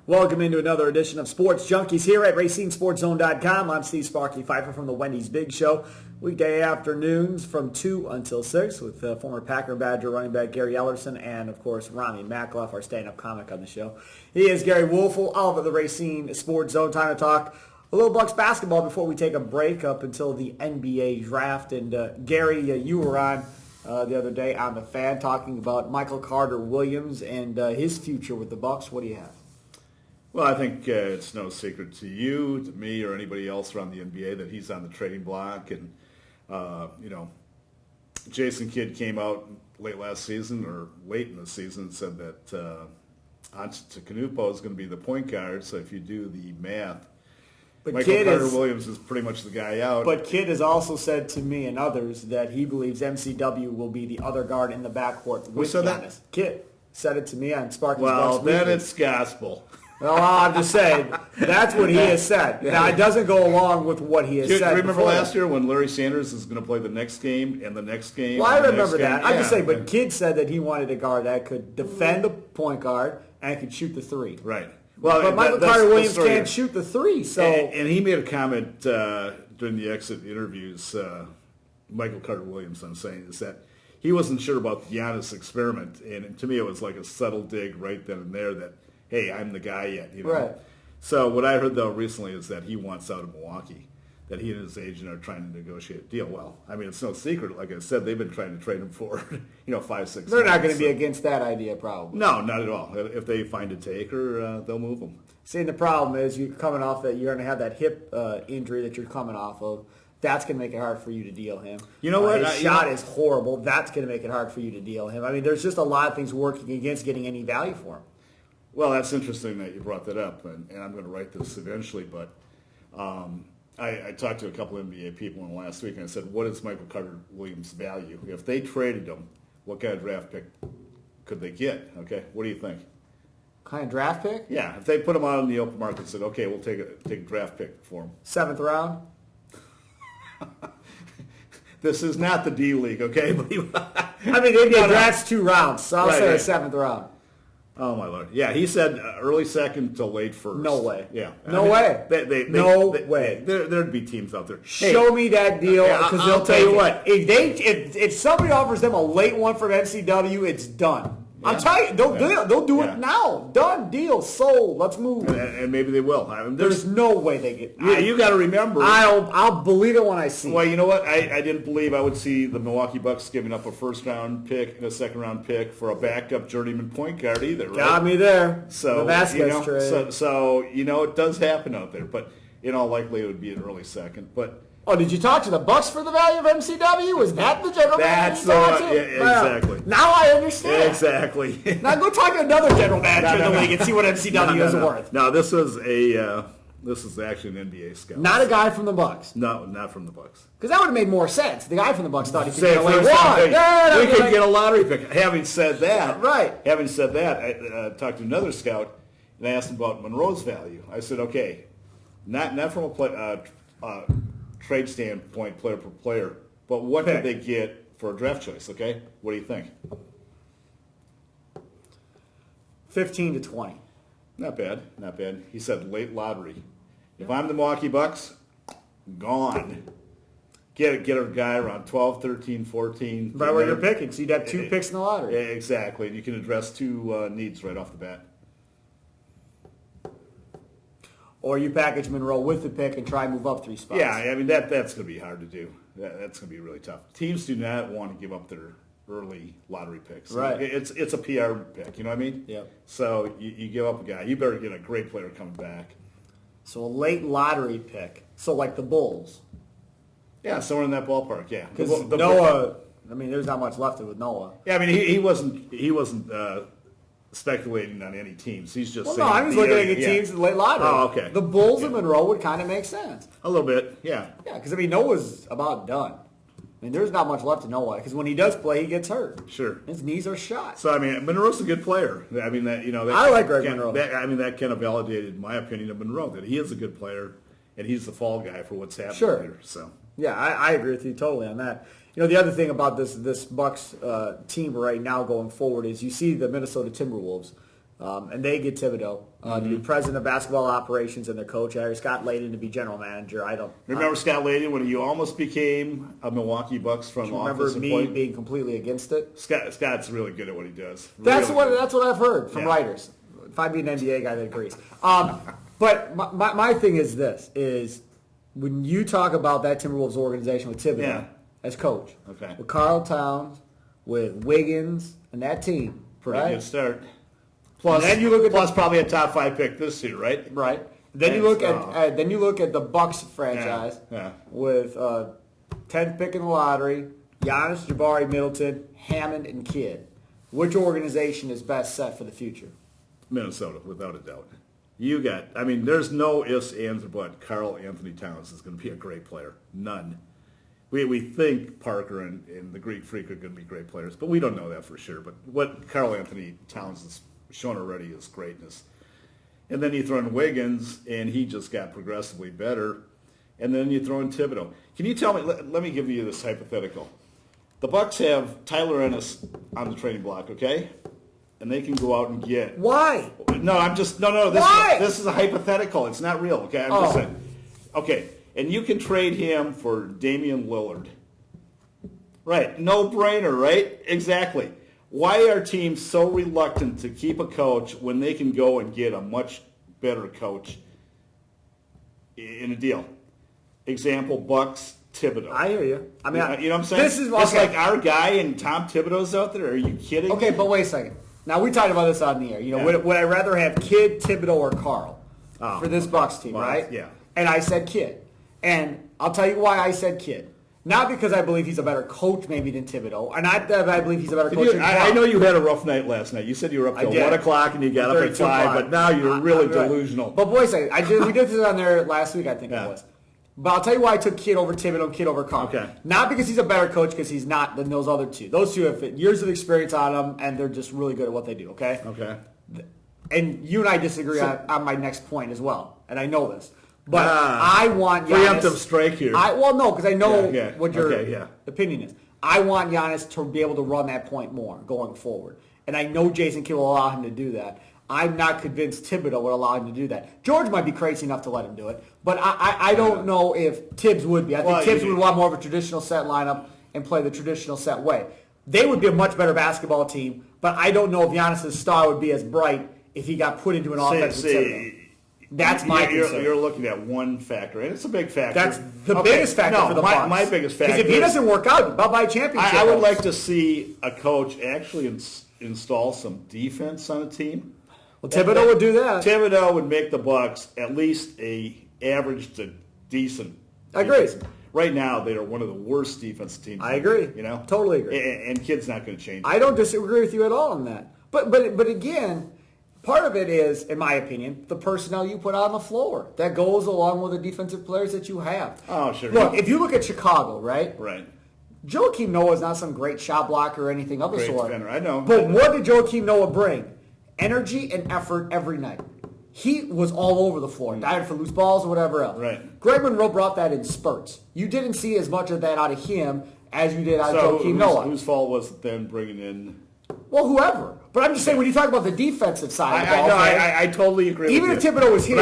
Welcome into another edition of Sports Junkies here at RacinSportsZone.com. I'm Steve Sparky Fifer from the Wendy's Big Show. Weekday afternoons from 2 until 6 with former Packer Badger running back Gery Woelfel and, of course, Rami Makloff, our stand-up comic on the show. He is Gery Woelfel, all of the Racine Sports Zone. Time to talk a little Bucks basketball before we take a break up until the NBA draft. And Gery, you were on the other day on The Fan talking about Michael Carter-Williams and his future with the Bucks. What do you have? Well, I think it's no secret to you, to me, or anybody else around the NBA that he's on the trading block. And, Jason Kidd came out late last season or late in the season and said that Antetokounmpo is going to be the point guard. So if you do the math, but Michael Carter-Williams is pretty much the guy out. But Kidd has also said to me and others that he believes MCW will be the other guard in the backcourt. Who said that? Kidd said it to me on Sparky's Well, Bucks then Weekly. it's gospel. Well, I'm just saying, that's what he has said. Now, it doesn't go along with what he has said. Do you remember last year when Larry Sanders is going to play the next game and the next game? Well, I remember that. Yeah. I'm just saying, but Kidd said that he wanted a guard that could defend the point guard and could shoot the three. Right. Well, but Michael Carter-Williams can't shoot the three. So, and he made a comment during the exit interviews, Michael Carter-Williams, I'm saying, is that he wasn't sure about the Giannis experiment. And to me, it was like a subtle dig right then and there that, hey, I'm the guy yet. You know? Right. So what I heard, though, recently is that he wants out of Milwaukee, that he and his agent are trying to negotiate a deal. Well, I mean, it's no secret. Like I said, they've been trying to trade him for, 5, 6 they're not going to be against that idea, probably. No, not at all. If they find a taker, they'll move him. See, and the problem is you're coming off that you're going to have that hip injury that you're coming off of. That's going to make it hard for you to deal him. You know what? His shot is horrible. That's going to make it hard for you to deal him. I mean, there's just a lot of things working against getting any value for him. Well, that's interesting that you brought that up, and I'm going to write this eventually, but I talked to a couple of NBA people in the last week, and I said, what is Michael Carter-Williams' value? If they traded him, what kind of draft pick could they get? Okay, what do you think? Kind of draft pick? Yeah, if they put him out in the open market and said, okay, we'll take a draft pick for him. 7th round? This is not the D League, okay? I mean, the NBA drafts 2 rounds, so I'll say a 7th round. Oh, my Lord. Yeah, he said early second to late first. No way. Yeah. No way. No way. There'd be teams out there. Show me that deal, because they'll tell you what. It. If somebody offers them a late one from MCW, it's done. Yeah. I'm telling you, they'll do it now. Done, deal, sold. Let's move. And maybe they will. I mean, there's no way they get. Yeah, you got to remember. I'll believe it when I see it. Well, you know what? I didn't believe I would see the Milwaukee Bucks giving up a first-round pick and a second-round pick for a backup journeyman point guard either. Right? Got me there. So the Vasquez trade. So it does happen out there, but in all likelihood, it would be an early second. But. Oh, did you talk to the Bucks for the value of MCW? Was that the general manager? Exactly. Now I understand. Exactly. Now go talk to another general manager in the league and see what MCW is worth. No, this is actually an NBA scout. Not a guy from the Bucks. No, not from the Bucks. Because that would have made more sense. The guy from the Bucks thought he could get a late one. We could get a lottery pick. Having said that, right. I talked to another scout and I asked him about Monroe's value. I said, okay, not from a trade standpoint, player per player, but what did they get for a draft choice? Okay, what do you think? 15 to 20. Not bad. He said late lottery. If I'm the Milwaukee Bucks, gone. Get a guy around 12, 13, 14. Right where you're picking, so you'd have 2 picks in the lottery. Exactly, and you can address 2 needs right off the bat. Or you package Monroe with the pick and try and move up 3 spots. Yeah, I mean, that's going to be hard to do. That's going to be really tough. Teams do not want to give up their early lottery picks. Right. It's a PR pick, you know what I mean? Yeah. So you give up a guy. You better get a great player coming back. So a late lottery pick. So like the Bulls. Yeah, somewhere in that ballpark, yeah. Because Noah, I mean, there's not much left with Noah. Yeah, I mean, he wasn't speculating on any teams. He's just saying. No, I'm just looking at teams in the late lottery. Oh, okay. The Bulls and Monroe would kind of make sense. A little bit, yeah. Yeah, because, I mean, Noah's about done. I mean, there's not much left in Noah because when he does play, he gets hurt. Sure. His knees are shot. So, I mean, Monroe's a good player. I mean, I like Greg Monroe. That kind of validated my opinion of Monroe, that he is a good player, and he's the fall guy for what's happening here. So. Yeah, I agree with you totally on that. The other thing about this Bucks team right now going forward is you see the Minnesota Timberwolves. and they get Thibodeau to be president of basketball operations and their coach. I hired Scott Layden to be general manager. I don't remember Scott Layden when you almost became a Milwaukee Bucks front office remember me being completely against it. Scott's really good at what he does. That's what I've heard from writers. If I be an NBA guy that agrees. But my thing is this: is when you talk about that Timberwolves organization with Thibodeau as coach, with Karl Towns, with Wiggins, and that team, pretty good start. Plus, then you look at plus probably a top 5 pick this year, right? Right. Then you look at the Bucks franchise with 10th pick in the lottery, Giannis, Jabari, Middleton, Hammond, and Kidd. Which organization is best set for the future? Minnesota, without a doubt. There's no ifs, ands, or buts. Karl Anthony Towns is going to be a great player. None. We think Parker and the Greek Freak are going to be great players, but we don't know that for sure. But what Karl Anthony Towns has shown already is greatness. And then you throw in Wiggins, and he just got progressively better. And then you throw in Thibodeau. Can you tell me, let me give you this hypothetical. The Bucks have Tyler Ennis on the trading block, okay? And they can go out and get... Why? No, this is a hypothetical. It's not real, okay? I'm just saying. Okay, and you can trade him for Damian Lillard. Right, no-brainer, right? Exactly. Why are teams so reluctant to keep a coach when they can go and get a much better coach in a deal? Example, Bucks, Thibodeau. I hear you. I mean, you know what I'm saying? It's like our guy and Tom Thibodeau's out there. Are you kidding? Okay, but wait a second. Now, we talked about this on the air. Would I rather have Kidd, Thibodeau, or Karl for this Bucks team, right? Yeah. And I said Kidd. And I'll tell you why I said Kidd. Not because I believe he's a better coach maybe than Thibodeau, or not that I believe he's a better coach than Karl. I know you had a rough night last night. You said you were up till 1 o'clock and you got up at 5, but now you're really delusional. But boy, we did this on there last week, I think it was. But I'll tell you why I took Kidd over Thibodeau and Kidd over Karl. Okay. Not because he's a better coach, because he's not than those other two. Those two have years of experience on them, and they're just really good at what they do, okay? Okay. And you and I disagree on my next point as well, and I know this. But I want Giannis... Preemptive strike here. No, because I know what your opinion is. I want Giannis to be able to run that point more going forward. And I know Jason Kidd will allow him to do that. I'm not convinced Thibodeau would allow him to do that. George might be crazy enough to let him do it, but I don't know if Tibbs would be. I think Tibbs would want more of a traditional set lineup and play the traditional set way. They would be a much better basketball team, but I don't know if Giannis' star would be as bright if he got put into an offense with Thibodeau. That's my concern. You're looking at one factor, and it's a big factor. That's the biggest factor for the Bucks. My biggest factor. Because if he doesn't work out, bye-bye championship. I would like to see a coach actually install some defense on a team. Well, Thibodeau would do that. Thibodeau would make the Bucks at least a average to decent. I agree. Right now, they are one of the worst defensive teams. I agree. Totally agree. And Kidd's not going to change. I don't disagree with you at all on that. But again, part of it is, in my opinion, the personnel you put on the floor. That goes along with the defensive players that you have. Oh, sure. Look, if you look at Chicago, right? Right. Joakim Noah is not some great shot blocker or anything of the sort. Defender. I know. But what did Joakim Noah bring? Energy and effort every night. He was all over the floor, diving for loose balls or whatever else. Right. Greg Monroe brought that in spurts. You didn't see as much of that out of him as you did out of Joakim Noah. Whose fault was it then bringing in? Well, whoever. But I'm just saying, when you talk about the defensive side of the ball, I totally agree even with you. if Thibodeau was here,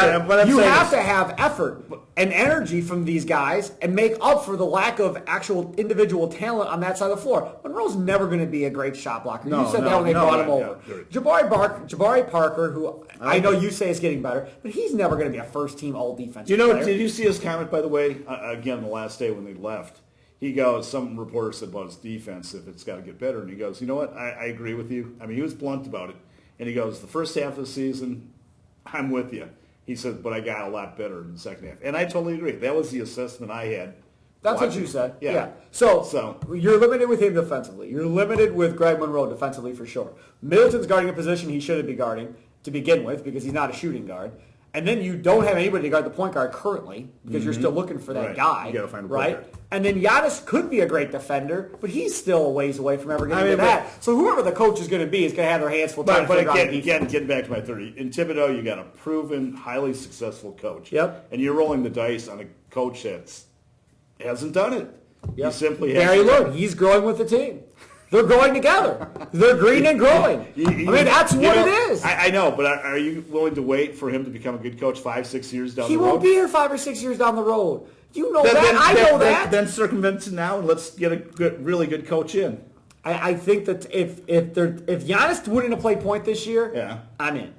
you have to have effort But and energy from these guys and make up for the lack of actual individual talent on that side of the floor. Monroe's never going to be a great shot blocker. You said that when they brought him over. Jabari Parker, who I know you say is getting better, but he's never going to be a first-team all-defensive player. Did you see his comment, by the way, again, the last day when they left? He goes, some reporter said about his defense, if it's got to get better. And he goes, you know what, I agree with you. I mean, he was blunt about it. And he goes, the first half of the season, I'm with you. He said, but I got a lot better in the second half. And I totally agree. That was the assessment I had. That's what you said. Yeah. So you're limited with him defensively. You're limited with Greg Monroe defensively for sure. Middleton's guarding a position he shouldn't be guarding to begin with because he's not a shooting guard. And then you don't have anybody to guard the point guard currently because you're still looking for that guy. You got to find a point guard. And then Giannis could be a great defender, but he's still a ways away from ever getting to that. So whoever the coach is going to be is going to have their hands full. But again, getting back to my 30, in Thibodeau, you got a proven, highly successful coach. Yep. And you're rolling the dice on a coach that hasn't done it. Yep. He simply Gary hasn't. Woelfel, he's growing with the team. They're growing together. They're green and growing. That's what it is. I know, but are you willing to wait for him to become a good coach 5-6 years down the road? He won't be here 5 or 6 years down the road. You know I know that. Then circumvent it now and let's get a really good coach in. I think that if Giannis wouldn't have played point this year, I'm in.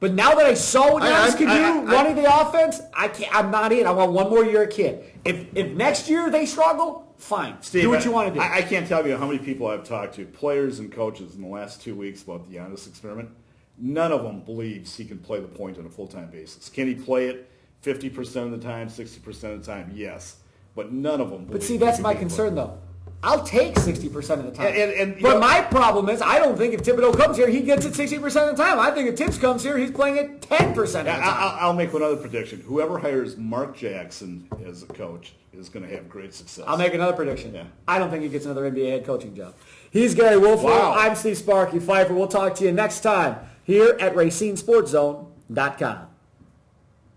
But now that I saw what Giannis can do running the offense, I'm not in. I want one more year at Kid. If next year they struggle, fine. Steve, do what you want to do. I can't tell you how many people I've talked to, players and coaches, in the last 2 weeks about the Giannis experiment. None of them believes he can play the point on a full-time basis. Can he play it 50% of the time, 60% of the time? Yes. But none of them believe. But see, that's my concern, though. I'll take 60% of the time. But my problem is I don't think if Thibodeau comes here, he gets it 60% of the time. I think if Tibbs comes here, he's playing it 10% of the time. I'll make one other prediction. Whoever hires Mark Jackson as a coach is going to have great success. I'll make another prediction. Yeah. I don't think he gets another NBA head coaching job. He's Gery Woelfel. Wow. I'm Steve Sparky Fifer. We'll talk to you next time here at RacineSportsZone.com.